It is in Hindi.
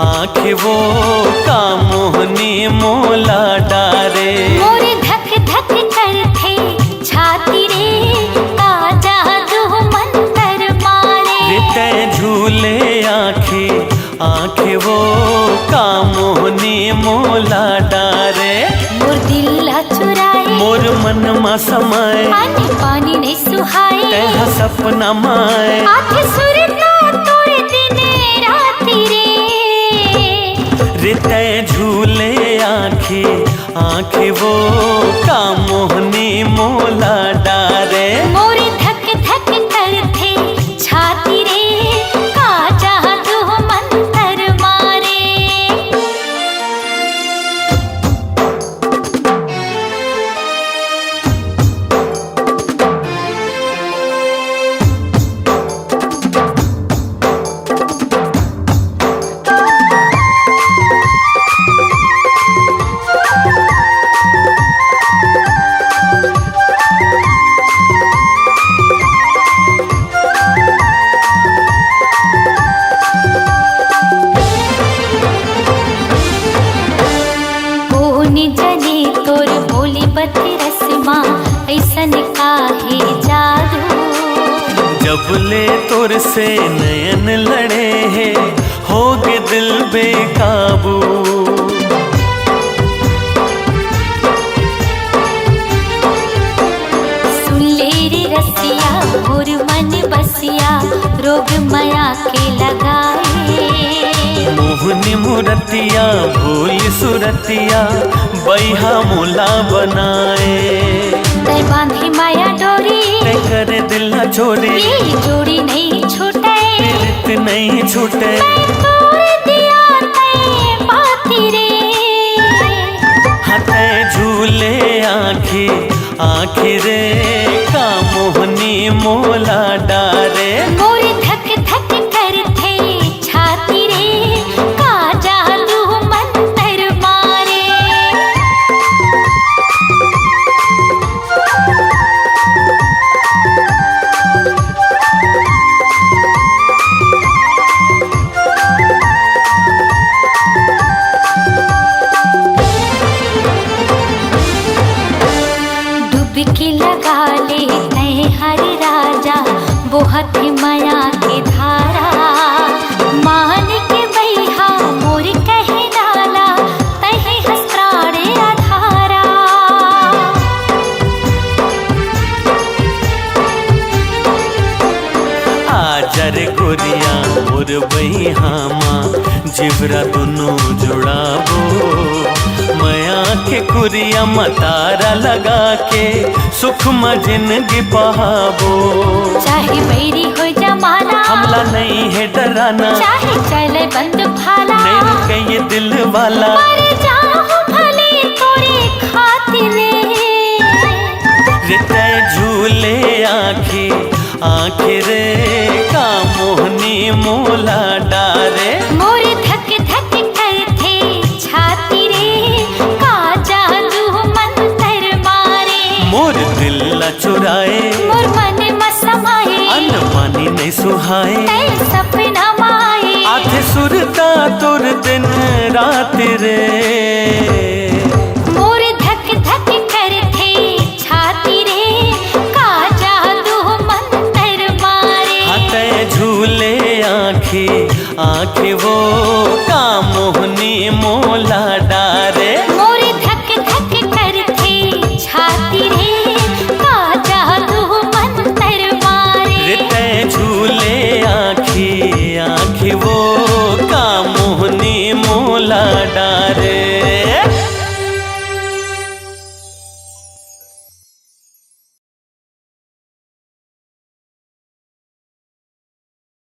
आँख वो का मोहनी मोला डारे। मोरे धक धक करथे छाती रे का जादू मंतर मारे। रिते झूले आँखे आँखे वो का मोहनी मोला डारे। मोर दिल चुराए मोर मन मा समाए पानी पानी नहीं सुहाए। तेहा सपना माए आँखें सुरता तोरे दिने राती रे। रिते झूले आँखे आँखे वो का मोहनी मोला डारे। मोरे धक धक करथे छाती रे का जादू मंतर मारे। जने तोर बोली बती रस्मा ऐसन काहे जादू। जब ले तोर से नयन लड़े हैं होगे दिल बेकाबू। सुन ले रे रसिया मोर मन बसिया रोग माया के लगाए। मोहनी मुरतिया भूल सुरतिया बैहा मोला बनाए। तै बांधी माया डोरी तै करे दिल न छोड़ी ये जोड़ी नहीं छूटे। प्रीत नहीं छूटे मैं तोड़ दिया तै पाती रे। हते झूले आँखे आँखे रे का मोहनी मोला डारे। मोरे धक धक करथे छाती रे का जादू मंतर मारे। डुबकी लगा ले तै हर राजा बोहत माया के धारा। मान के बैहा मोर कहे डाला तहे हंस प्राणे आधारा। आजर गोरिया मोर बहिहामा जिवरा दोनों जुड़ाबो। मया के कुरिया मतारा लगा के सुख में जिंदगी बहाबो। चाहे बैरी हो जमाना हमला नहीं है डराना चाहे चले बंद भाला। नहीं रुके ये दिल वाला मर जाऊं भले तोरे खातिर। रिते झूले आँखे आँखे रे का मोहनी मोला डारे। मोरे धक धक करथे छाती रे का जादू मंतर मारे। मोर दिल ला चुराए मोर मन में समाए अन्न पानी नहीं सुहाए। तै सपना माए आधे सुरता तुर दिन रात रे।